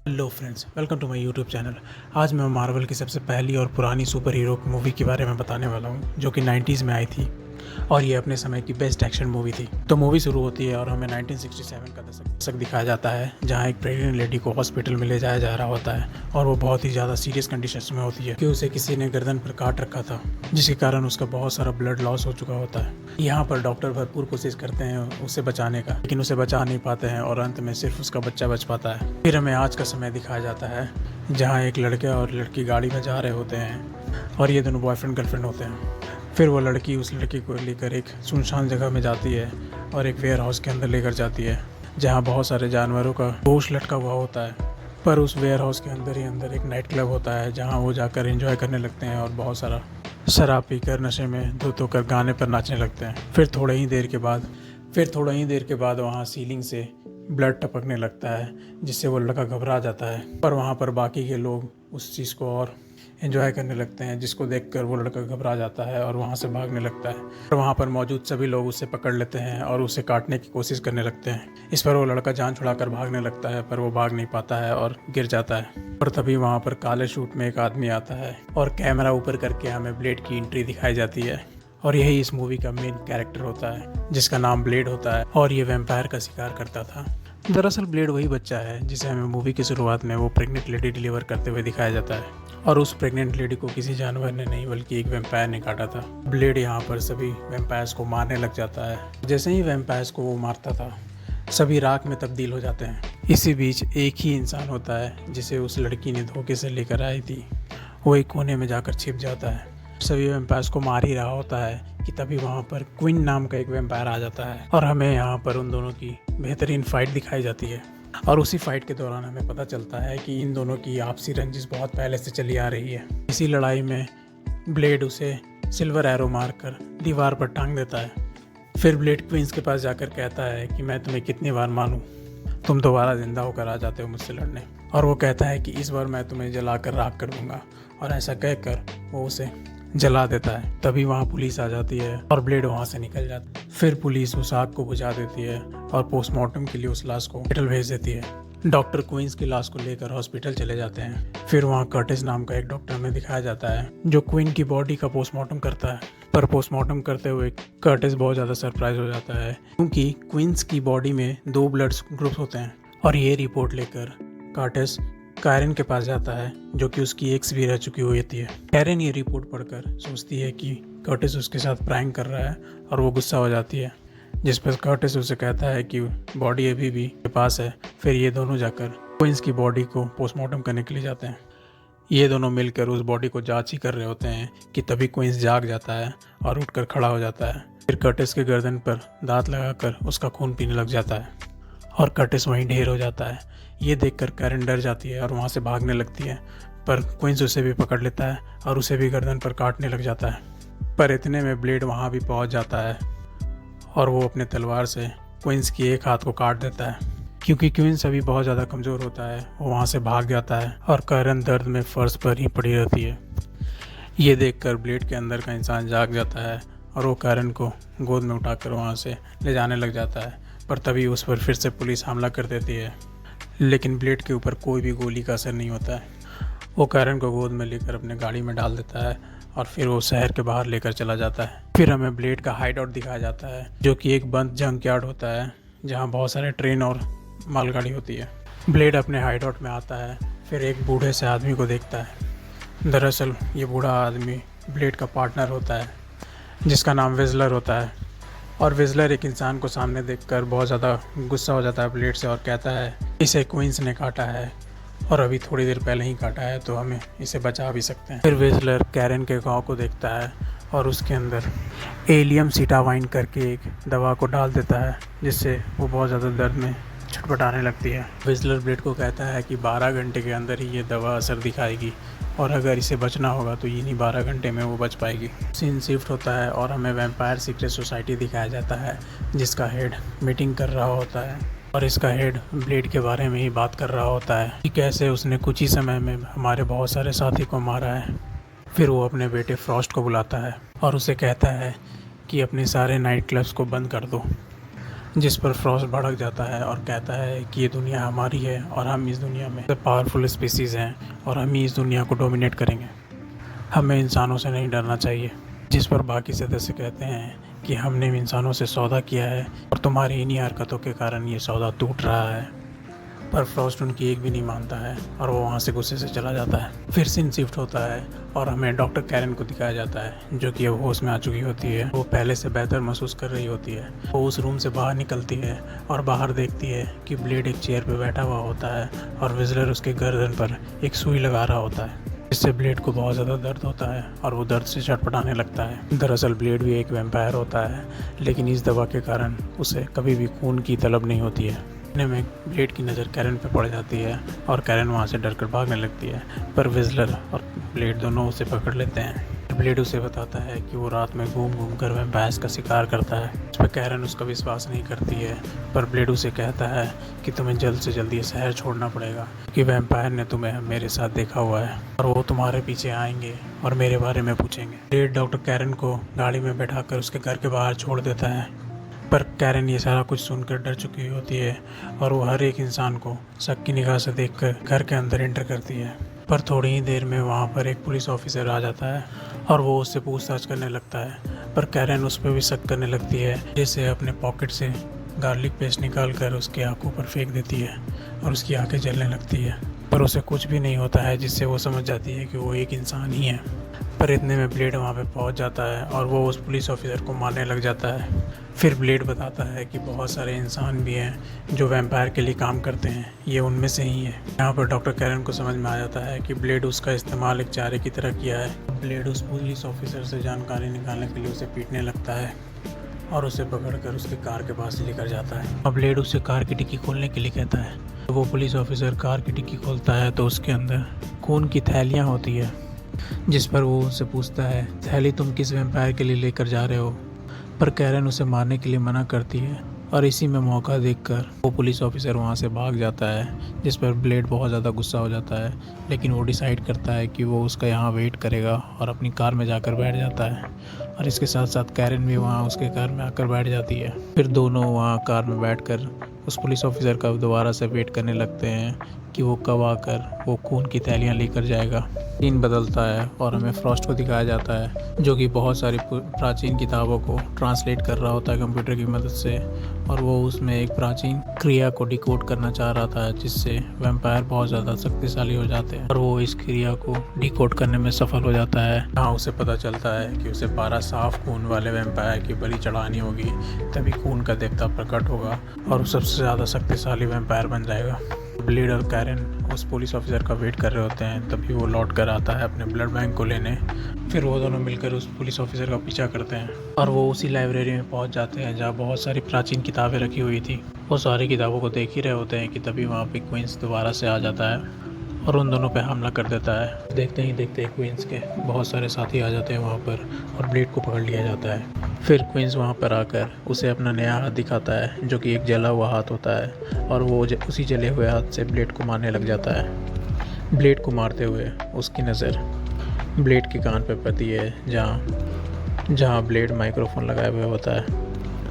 Hello friends, welcome to my YouTube channel. आज मैं Marvel की सबसे पहली और पुरानी सुपर हीरो मूवी के बारे में बताने वाला हूँ, जो कि 90s में आई थी और ये अपने समय की बेस्ट एक्शन मूवी थी। तो मूवी शुरू होती है और हमें 1967 का दशक दिखाया जाता है, जहाँ एक प्रेग्नेंट लेडी को हॉस्पिटल में ले जाया जा रहा होता है और वो बहुत ही ज़्यादा सीरियस कंडीशन में होती है कि उसे किसी ने गर्दन पर काट रखा था, जिसके कारण उसका बहुत सारा ब्लड लॉस हो चुका होता है। यहाँ पर डॉक्टर भरपूर कोशिश करते हैं उसे बचाने का, लेकिन उसे बचा नहीं पाते हैं और अंत में सिर्फ उसका बच्चा बच पाता है। फिर हमें आज का समय दिखाया जाता है, जहाँ एक लड़के और लड़की गाड़ी में जा रहे होते हैं और ये दोनों बॉयफ्रेंड गर्लफ्रेंड होते हैं। फिर वो लड़की उस लड़की को लेकर एक सुनसान जगह में जाती है और एक वेयर हाउस के अंदर लेकर जाती है, जहाँ बहुत सारे जानवरों का गोश्त लटका हुआ होता है। पर उस वेयर हाउस के अंदर ही अंदर एक नाइट क्लब होता है, जहाँ वो जाकर एंजॉय करने लगते हैं और बहुत सारा शराब पीकर नशे में धुत होकर गाने पर नाचने लगते हैं। फिर थोड़ी ही देर के बाद वहाँ सीलिंग से ब्लड टपकने लगता है, जिससे वो लड़का घबरा जाता है। पर वहाँ पर बाकी के लोग उस चीज़ को और एंजॉय करने लगते हैं, जिसको देखकर वो लड़का घबरा जाता है और वहाँ से भागने लगता है। और वहाँ पर मौजूद सभी लोग उसे पकड़ लेते हैं और उसे काटने की कोशिश करने लगते हैं। इस पर वो लड़का जान छुड़ाकर भागने लगता है, पर वो भाग नहीं पाता है और गिर जाता है। और तभी वहाँ पर काले सूट में एक आदमी आता है और कैमरा ऊपर करके हमें ब्लेड की एंट्री दिखाई जाती है। और यही इस मूवी का मेन कैरेक्टर होता है, जिसका नाम ब्लेड होता है और ये वैम्पायर का शिकार करता था। दरअसल ब्लेड वही बच्चा है जिसे हमें मूवी की शुरुआत में वो प्रेग्नेंट लेडी डिलीवर करते हुए दिखाया जाता है, और उस प्रेग्नेंट लेडी को किसी जानवर ने नहीं बल्कि एक वैम्पायर ने काटा था। ब्लेड यहाँ पर सभी वैम्पायर्स को मारने लग जाता है। जैसे ही वैम्पायर्स को वो मारता था, सभी राख में तब्दील हो जाते हैं। इसी बीच एक ही इंसान होता है जिसे उस लड़की ने धोखे से लेकर आई थी, वो एक कोने में जाकर छिप जाता है। सभी वैम्पायर्स को मार ही रहा होता है कि तभी वहाँ पर क्वीन नाम का एक वैम्पायर आ जाता है और हमें यहाँ पर उन दोनों की बेहतरीन फाइट दिखाई जाती है। और उसी फाइट के दौरान हमें पता चलता है कि इन दोनों की आपसी रंजिश बहुत पहले से चली आ रही है। इसी लड़ाई में ब्लेड उसे सिल्वर एरो मारकर दीवार पर टांग देता है। फिर ब्लेड क्वींस के पास जाकर कहता है कि मैं तुम्हें कितनी बार मानूं, तुम दोबारा जिंदा होकर आ जाते हो मुझसे लड़ने। और वो कहता है कि इस बार मैं तुम्हें जलाकर राख कर दूंगा, और ऐसा कहकर वो उसे जला देता है। तभी वहाँ पुलिस आ जाती है और ब्लेड वहाँ से निकल जाता है। फिर पुलिस उस आग को बुझा देती है और पोस्टमार्टम के लिए उस लाश को हॉस्पिटल भेज देती है। डॉक्टर क्वींस की लाश को लेकर हॉस्पिटल चले जाते हैं। फिर वहाँ कर्टिस नाम का एक डॉक्टर हमें दिखाया जाता है, जो क्वीन की बॉडी का पोस्टमार्टम करता है। पर पोस्टमार्टम करते हुए कर्टिस बहुत ज़्यादा सरप्राइज हो जाता है, क्योंकि क्वींस की बॉडी में 2 ब्लड ग्रुप्स होते हैं। और ये रिपोर्ट लेकर कर्टिस कैरन के पास जाता है, जो कि उसकी एक्स भी रह चुकी हुई होती है। कैरन ये रिपोर्ट पढ़कर सोचती है कि कर्टिस उसके साथ प्रैंक कर रहा है और वो गुस्सा हो जाती है, जिस पर कर्टिस उसे कहता है कि बॉडी अभी भी के पास है। फिर ये दोनों जाकर क्वींस की बॉडी को पोस्टमार्टम करने के लिए जाते हैं। ये दोनों मिलकर उस बॉडी को जांच ही कर रहे होते हैं कि तभी क्वींस जाग जाता है और उठकर खड़ा हो जाता है। फिर कर्टिस के गर्दन पर दांत लगाकर उसका खून पीने लग जाता है और कर्टिस वहीं ढेर हो जाता है। ये देखकर कैरन डर जाती है और वहाँ से भागने लगती है, पर क्वींस उसे भी पकड़ लेता है और उसे भी गर्दन पर काटने लग जाता है। पर इतने में ब्लेड वहाँ भी पहुँच जाता है और वो अपने तलवार से क्वींस की एक हाथ को काट देता है। क्योंकि क्वींस अभी बहुत ज़्यादा कमज़ोर होता है, वो वहाँ से भाग जाता है और कैरन दर्द में फर्श पर ही पड़ी रहती है। ये देखकर ब्लेड के अंदर का इंसान जाग जाता है और वो कैरन को गोद में उठाकर वहाँ से ले जाने लग जाता है। पर तभी उस पर फिर से पुलिस हमला कर देती है, लेकिन ब्लेड के ऊपर कोई भी गोली का असर नहीं होता है। वो कैरन को गोद में लेकर अपने गाड़ी में डाल देता है और फिर वो शहर के बाहर लेकर चला जाता है। फिर हमें ब्लेड का हाइड आउट दिखाया जाता है, जो कि एक बंद जंक यार्ड होता है, जहाँ बहुत सारे ट्रेन और मालगाड़ी होती है। ब्लेड अपने हाइड आउट में आता है, फिर एक बूढ़े से आदमी को देखता है। दरअसल ये बूढ़ा आदमी ब्लेड का पार्टनर होता है, जिसका नाम विजलर होता है। और विजलर एक इंसान को सामने देखकर बहुत ज़्यादा गुस्सा हो जाता है ब्लेड से और कहता है इसे क्वींस ने काटा है और अभी थोड़ी देर पहले ही काटा है, तो हमें इसे बचा भी सकते हैं। फिर विजलर कैरन के गांव को देखता है और उसके अंदर एलियम सीटावाइन करके एक दवा को डाल देता है, जिससे वो बहुत ज़्यादा दर्द में छटपटाने लगती है। विजलर ब्लेड को कहता है कि 12 घंटे के अंदर ही ये दवा असर दिखाएगी और अगर इसे बचना होगा तो इन्हीं 12 घंटे में वो बच पाएगी। सीन शिफ्ट होता है और हमें वैम्पायर सीक्रेट सोसाइटी दिखाया जाता है, जिसका हेड मीटिंग कर रहा होता है और इसका हेड ब्लेड के बारे में ही बात कर रहा होता है कि कैसे उसने कुछ ही समय में हमारे बहुत सारे साथी को मारा है। फिर वो अपने बेटे फ्रॉस्ट को बुलाता है और उसे कहता है कि अपने सारे नाइट क्लब्स को बंद कर दो। जिस पर फ्रॉस्ट भड़क जाता है और कहता है कि ये दुनिया हमारी है और हम इस दुनिया में सबसे पावरफुल स्पीसीज़ हैं और हम ही इस दुनिया को डोमिनेट करेंगे। हमें इंसानों से नहीं डरना चाहिए। जिस पर बाकी सदस्य कहते हैं कि हमने इंसानों से सौदा किया है और तुम्हारी इन्हीं हरकतों के कारण ये सौदा टूट रहा है। पर फ्रॉस्ट उनकी एक भी नहीं मानता है और वो वहाँ से गुस्से से चला जाता है। फिर सीन शिफ्ट होता है और हमें डॉक्टर कैरन को दिखाया जाता है, जो कि अब होश में आ चुकी होती है। वो पहले से बेहतर महसूस कर रही होती है। वो उस रूम से बाहर निकलती है और बाहर देखती है कि ब्लेड एक चेयर पर बैठा हुआ होता है और विजलर उसके गर्दन पर एक सुई लगा रहा होता है, जिससे ब्लेड को बहुत ज़्यादा दर्द होता है और वो दर्द से छटपटाने लगता है। दरअसल ब्लेड भी एक वैम्पायर होता है, लेकिन इस दवा के कारण उसे कभी भी खून की तलब नहीं होती है। इतने में ब्लेड की नज़र कैरन पे पड़ जाती है और कैरन वहाँ से डरकर भागने लगती है, पर विजलर और ब्लेड दोनों उसे पकड़ लेते हैं। ब्लेड उसे बताता है कि वो रात में घूम घूम कर वैम्पायर्स का शिकार करता है। इस पर कैरन उसका विश्वास नहीं करती है, पर ब्लेड उसे कहता है कि तुम्हें जल्द से जल्द ये शहर छोड़ना पड़ेगा, कि वैम्पायर ने तुम्हें मेरे साथ देखा हुआ है और वो तुम्हारे पीछे आएंगे और मेरे बारे में पूछेंगे। ब्लेड डॉक्टर कैरन को गाड़ी में बैठाकर उसके घर के बाहर छोड़ देता है, पर कैरन ये सारा कुछ सुनकर डर चुकी होती है और वो हर एक इंसान को शक की निगाह से देखकर घर के अंदर एंटर करती है। पर थोड़ी ही देर में वहाँ पर एक पुलिस ऑफिसर आ जाता है और वो उससे पूछताछ करने लगता है, पर कैरन उस पर भी शक करने लगती है, जिससे अपने पॉकेट से गार्लिक पेस्ट निकाल कर उसकी आंखों पर फेंक देती है और उसकी आंखें जलने लगती है। पर उसे कुछ भी नहीं होता है, जिससे वो समझ जाती है कि वो एक इंसान ही है। पर इतने में ब्लेड वहाँ पे पहुँच जाता है और वो उस पुलिस ऑफिसर को मारने लग जाता है। फिर ब्लेड बताता है कि बहुत सारे इंसान भी हैं जो वैम्पायर के लिए काम करते हैं, ये उनमें से ही है। यहाँ पर डॉक्टर कैरन को समझ में आ जाता है कि ब्लेड उसका इस्तेमाल एक चारे की तरह किया है। ब्लेड उस पुलिस ऑफिसर से जानकारी निकालने के लिए उसे पीटने लगता है और उसे पकड़कर उसके कार के पास लेकर जाता है। अब ब्लेड उसे कार की डिक्की खोलने के लिए कहता है। तो वो पुलिस ऑफिसर कार की डिक्की खोलता है तो उसके अंदर खून की थैलियाँ होती है, जिस पर वो उससे पूछता है, थैली तुम किस वैम्पायर के लिए लेकर जा रहे हो? पर कैरन उसे मारने के लिए मना करती है और इसी में मौका देखकर वो पुलिस ऑफिसर वहाँ से भाग जाता है, जिस पर ब्लेड बहुत ज़्यादा गुस्सा हो जाता है। लेकिन वो डिसाइड करता है कि वो उसका यहाँ वेट करेगा और अपनी कार में जाकर बैठ जाता है और इसके साथ साथ कैरन भी वहाँ उसके कार में आकर बैठ जाती है। फिर दोनों वहाँ कार में बैठकर उस पुलिस ऑफिसर का दोबारा से वेट करने लगते हैं कि वो कब आकर वो खून की थैलियाँ लेकर जाएगा। सीन बदलता है और हमें फ्रॉस्ट को दिखाया जाता है, जो कि बहुत सारी प्राचीन किताबों को ट्रांसलेट कर रहा होता है कंप्यूटर की मदद से, और वो उसमें एक प्राचीन क्रिया को डिकोड करना चाह रहा था, जिससे वैम्पायर बहुत ज़्यादा शक्तिशाली हो जाते हैं और वो इस क्रिया को डिकोड करने में सफल हो जाता है। हाँ, उसे पता चलता है कि उसे 12 साफ खून वाले वैम्पायर की बलि चढ़ानी होगी, तभी खून का देवता प्रकट होगा और वो सबसे ज़्यादा शक्तिशाली वैम्पायर बन जाएगा। ब्लेड और कैरन उस पुलिस ऑफिसर का वेट कर रहे होते हैं, तभी वो लौट कर आता है अपने ब्लड बैंक को लेने। फिर वो दोनों मिलकर उस पुलिस ऑफिसर का पीछा करते हैं और वो उसी लाइब्रेरी में पहुंच जाते हैं जहाँ बहुत सारी प्राचीन किताबें रखी हुई थी। वो सारी किताबों को देख ही रहे होते हैं कि तभी वहाँ पे क्वींस दोबारा से आ जाता है और उन दोनों पे हमला कर देता है। देखते ही देखते क्वींस के बहुत सारे साथी आ जाते हैं वहाँ पर और ब्लेड को पकड़ लिया जाता है। फिर क्वींस वहाँ पर आकर उसे अपना नया हाथ दिखाता है, जो कि एक जला हुआ हाथ होता है, और वो उसी जले हुए हाथ से ब्लेड को मारने लग जाता है। ब्लेड को मारते हुए उसकी नज़र ब्लेड के कान पर पड़ती है, जहाँ ब्लेड माइक्रोफोन लगाए हुए होता है,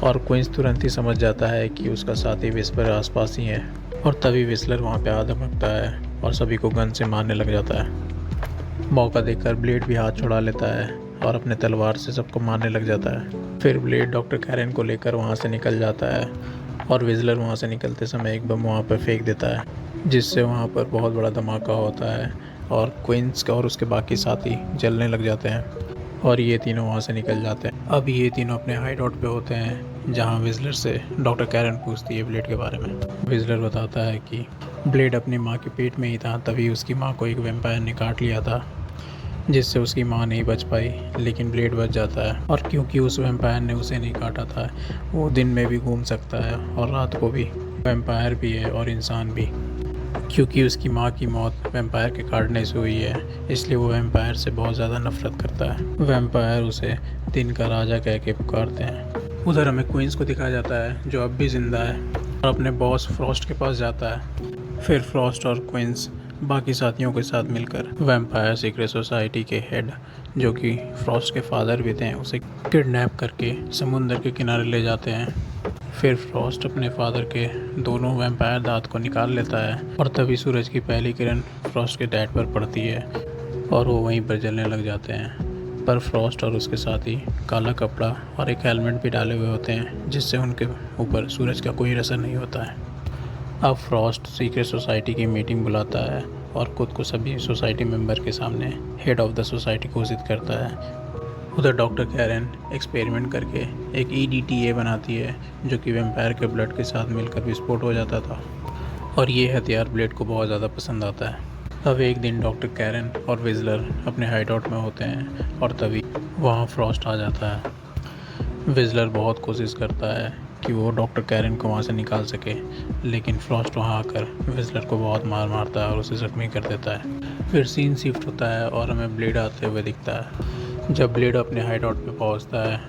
और क्वींस तुरंत ही समझ जाता है कि उसका साथी विस्पर आसपास ही है। और तभी विस्लर वहाँ पे आ धमकता है और सभी को गन से मारने लग जाता है। मौका देखकर ब्लेड भी हाथ छुड़ा लेता है और अपने तलवार से सबको मारने लग जाता है। फिर ब्लेड डॉक्टर कैरन को लेकर वहाँ से निकल जाता है और विजलर वहाँ से निकलते समय एक बम वहाँ पर फेंक देता है, जिससे वहाँ पर बहुत बड़ा धमाका होता है और क्वींस और उसके बाकी साथी जलने लग जाते हैं और ये तीनों वहाँ से निकल जाते हैं। अब ये तीनों अपने हाइड आउट पे होते हैं, जहाँ विजलर से डॉक्टर कैरन पूछती है ब्लेड के बारे में। विजलर बताता है कि ब्लेड अपनी माँ के पेट में ही था, तभी उसकी माँ को एक वैम्पायर ने काट लिया था, जिससे उसकी माँ नहीं बच पाई, लेकिन ब्लेड बच जाता है। और क्योंकि उस वैम्पायर ने उसे नहीं काटा था, वो दिन में भी घूम सकता है और रात को भी। वैम्पायर भी है और इंसान भी। क्योंकि उसकी माँ की मौत वैम्पायर के काटने से हुई है, इसलिए वो वैम्पायर से बहुत ज़्यादा नफरत करता है। वैम्पायर उसे दिन का राजा कह के पुकारते हैं। उधर हमें क्वींस को दिखाया जाता है, जो अब भी ज़िंदा है और अपने बॉस फ्रॉस्ट के पास जाता है। फिर फ्रॉस्ट और क्वींस बाकी साथियों के साथ मिलकर वैम्पायर सीक्रेट सोसाइटी के हेड, जो कि फ्रॉस्ट के फादर भी थे, उसे किडनैप करके समुंदर के किनारे ले जाते हैं। फिर फ्रॉस्ट अपने फादर के दोनों वैम्पायर दांत को निकाल लेता है और तभी सूरज की पहली किरण फ्रॉस्ट के डैड पर पड़ती है और वो वहीं पर जलने लग जाते हैं। पर फ्रॉस्ट और उसके साथी काला कपड़ा और एक हेलमेट भी डाले हुए होते हैं जिससे उनके ऊपर सूरज का कोई असर नहीं होता है। अब फ्रॉस्ट सीक्रेट सोसाइटी की मीटिंग बुलाता है और खुद को सभी सोसाइटी मेंबर के सामने हेड ऑफ द सोसाइटी घोषित करता है। उधर डॉक्टर कैरन एक्सपेरिमेंट करके एक EDTA बनाती है जो कि वैम्पायर के ब्लड के साथ मिलकर विस्फोट हो जाता था और ये हथियार ब्लेड को बहुत ज़्यादा पसंद आता है। अब एक दिन डॉक्टर कैरन और विजलर अपने हाइडआउट में होते हैं और तभी वहाँ फ्रॉस्ट आ जाता है। विजलर बहुत कोशिश करता है कि वो डॉक्टर कैरन को वहाँ से निकाल सके, लेकिन फ्रॉस्ट वहाँ आकर विजलर को बहुत मारता है और उसे जख्मी कर देता है। फिर सीन शिफ्ट होता है और हमें ब्लेड आते हुए दिखता है। जब ब्लेड अपने हाइडआउट पे पहुँचता है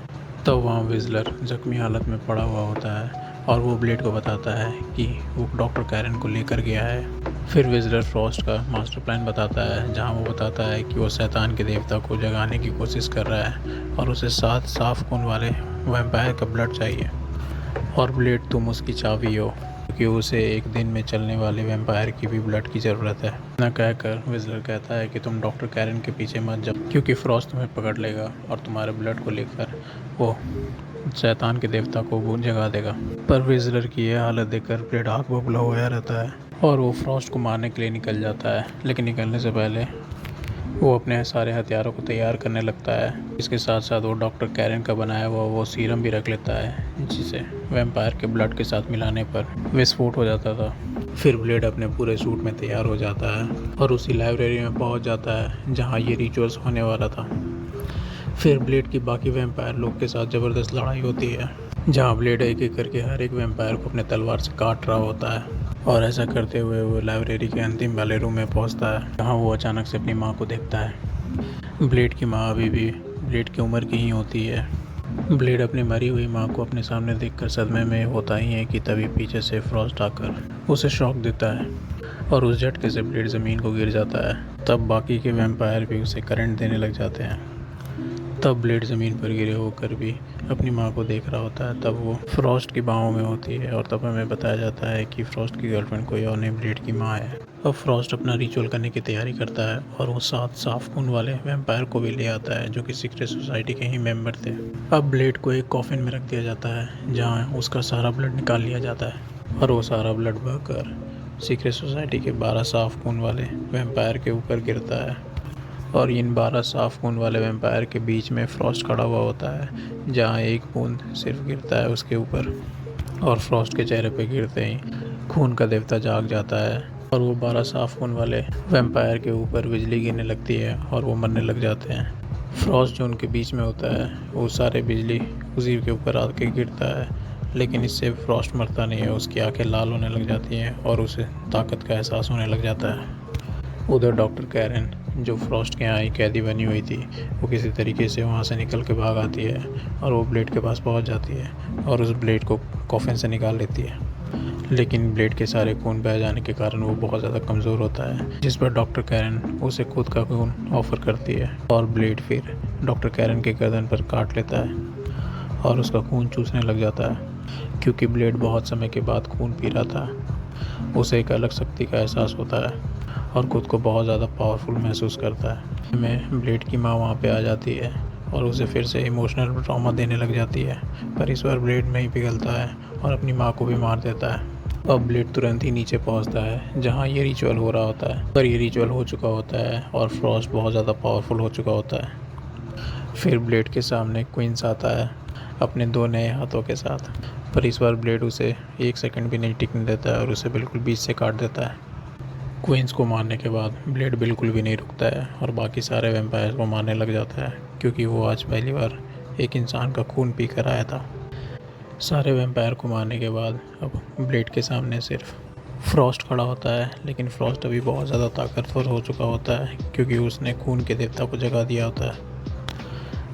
तब वहाँ विजलर जख्मी हालत में पड़ा हुआ होता है और वो ब्लेड को बताता है कि वो डॉक्टर कैरन को लेकर गया है। फिर विजलर फ्रॉस्ट का मास्टर प्लान बताता है जहाँ वो बताता है कि वो शैतान के देवता को जगाने की कोशिश कर रहा है और उसे 7 साफ खून वाले वैम्पायर का ब्लड चाहिए और ब्लेड तुम उसकी चाबी हो क्योंकि उसे एक दिन में चलने वाले वैम्पायर की भी ब्लड की ज़रूरत है। न कहकर विजलर कहता है कि तुम डॉक्टर कैरन के पीछे मत जाओ क्योंकि फ्रॉस्ट तुम्हें पकड़ लेगा और तुम्हारे ब्लड को लेकर वो शैतान के देवता को वो जगा देगा। पर विजलर की यह हालत देखकर ब्लेड आग बबूला हुआ रहता है और वो फ्रॉस्ट को मारने के लिए निकल जाता है, लेकिन निकलने से पहले वो अपने सारे हथियारों को तैयार करने लगता है। इसके साथ साथ वो डॉक्टर कैरन का बनाया हुआ वो सीरम भी रख लेता है जिसे वैम्पायर के ब्लड के साथ मिलाने पर विस्फोट हो जाता था। फिर ब्लेड अपने पूरे सूट में तैयार हो जाता है और उसी लाइब्रेरी में पहुंच जाता है जहां ये रिचुअल्स होने वाला था। फिर ब्लेड की बाकी वैम्पायर लोग के साथ ज़बरदस्त लड़ाई होती है जहां ब्लेड एक एक करके हर एक वैम्पायर को अपने तलवार से काट रहा होता है और ऐसा करते हुए वो लाइब्रेरी के अंतिम वाले रूम में पहुंचता है जहां वो अचानक से अपनी माँ को देखता है। ब्लेड की माँ अभी भी ब्लेड की उम्र की ही होती है। ब्लेड अपनी मरी हुई माँ को अपने सामने देखकर सदमे में होता ही है कि तभी पीछे से फ्रॉस्ट आकर उसे शॉक देता है और उस झटके से ब्लेड ज़मीन को गिर जाता है। तब बाकी के वैम्पायर भी उसे करंट देने लग जाते हैं। तब ब्लेड ज़मीन पर गिरे होकर भी अपनी माँ को देख रहा होता है। तब वो फ्रॉस्ट की बाहों में होती है और तब हमें बताया जाता है कि फ्रॉस्ट की गर्लफ्रेंड कोई और नहीं ब्लेड की माँ है। अब फ्रॉस्ट अपना रिचुअल करने की तैयारी करता है और वो 7 साफ खून वाले वैम्पायर को भी ले आता है जो कि सीक्रेट सोसाइटी के ही मेंबर थे। अब ब्लेड को एक कॉफिन में रख दिया जाता है जहाँ उसका सारा ब्लड निकाल लिया जाता है और वो सारा ब्लड बहकर सीक्रेट सोसाइटी के 12 साफ खून वाले वैम्पायर के ऊपर गिरता है और इन 12 साफ खून वाले वैम्पायर के बीच में फ्रॉस्ट खड़ा हुआ होता है जहाँ एक बूंद सिर्फ गिरता है उसके ऊपर और फ्रॉस्ट के चेहरे पे गिरते ही खून का देवता जाग जाता है और वो 12 साफ खून वाले वैम्पायर के ऊपर बिजली गिरने लगती है और वो मरने लग जाते हैं। फ्रॉस्ट जो उनके बीच में होता है वो सारे बिजली उसी के ऊपर आके गिरता है, लेकिन इससे फ्रॉस्ट मरता नहीं है। उसकी आंखें लाल होने लग जाती हैं और उसे ताकत का एहसास होने लग जाता है। उधर डॉक्टर कैरन जो फ्रॉस्ट के यहाँ ही कैदी बनी हुई थी वो किसी तरीके से वहाँ से निकल के भाग आती है और वो ब्लेड के पास पहुँच जाती है और उस ब्लेड को कॉफिन से निकाल लेती है, लेकिन ब्लेड के सारे खून बह जाने के कारण वो बहुत ज़्यादा कमज़ोर होता है, जिस पर डॉक्टर कैरन उसे खुद का खून ऑफ़र करती है और ब्लेड फिर डॉक्टर कैरन के गर्दन पर काट लेता है और उसका खून चूसने लग जाता है। क्योंकि ब्लेड बहुत समय के बाद खून पी रहा था, उसे एक अलग शक्ति का एहसास होता है और खुद को बहुत ज़्यादा पावरफुल महसूस करता है। में ब्लेड की माँ वहाँ पे आ जाती है और उसे फिर से इमोशनल ट्रॉमा देने लग जाती है, पर इस बार ब्लेड में ही पिघलता है और अपनी माँ को भी मार देता है। अब ब्लेड तुरंत ही नीचे पहुँचता है जहाँ ये रिचुअल हो रहा होता है, पर ये रिचुअल हो चुका होता है और फ्रॉस्ट बहुत ज़्यादा पावरफुल हो चुका होता है। फिर ब्लेड के सामने क्वींस आता है अपने 2 नए हाथों के साथ, पर इस बार ब्लेड उसे 1 सेकंड भी नहीं टिकने देता है और उसे बिल्कुल बीच से काट देता है। क्वींस को मारने के बाद ब्लेड बिल्कुल भी नहीं रुकता है और बाकी सारे वैम्पायर्स को मारने लग जाता है, क्योंकि वो आज पहली बार एक इंसान का खून पी कर आया था। सारे वैम्पायर को मारने के बाद अब ब्लेड के सामने सिर्फ फ्रॉस्ट खड़ा होता है, लेकिन फ्रॉस्ट अभी बहुत ज़्यादा ताकतवर हो चुका होता है क्योंकि उसने खून के देवता को जगा दिया होता है।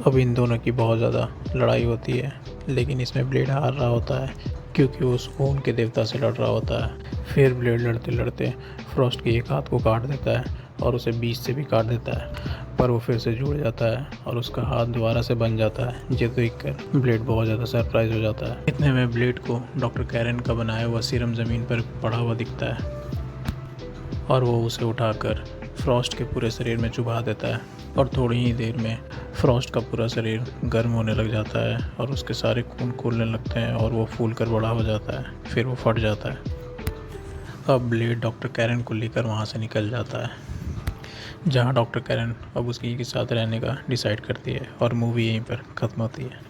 अब इन दोनों की बहुत ज़्यादा लड़ाई होती है, लेकिन इसमें ब्लेड हार रहा होता है क्योंकि वो उस खून के देवता से लड़ रहा होता है। फिर ब्लेड लड़ते लड़ते फ्रॉस्ट के एक हाथ को काट देता है और उसे बीच से भी काट देता है, पर वो फिर से जुड़ जाता है और उसका हाथ दोबारा से बन जाता है। ये देखकर ब्लेड बहुत ज़्यादा सरप्राइज हो जाता है। इतने में ब्लेड को डॉक्टर कैरन का बनाया हुआ सीरम ज़मीन पर पड़ा हुआ दिखता है और वो उसे उठाकर फ्रॉस्ट के पूरे शरीर में चुभा देता है और थोड़ी ही देर में फ्रॉस्ट का पूरा शरीर गर्म होने लग जाता है और उसके सारे खून खोलने लगते हैं और वो फूल कर बड़ा हो जाता है। फिर वो फट जाता है। अब ब्लेड डॉक्टर कैरन को लेकर वहाँ से निकल जाता है, जहाँ डॉक्टर कैरन अब उसकी के साथ रहने का डिसाइड करती है और मूवी यहीं पर ख़त्म होती है।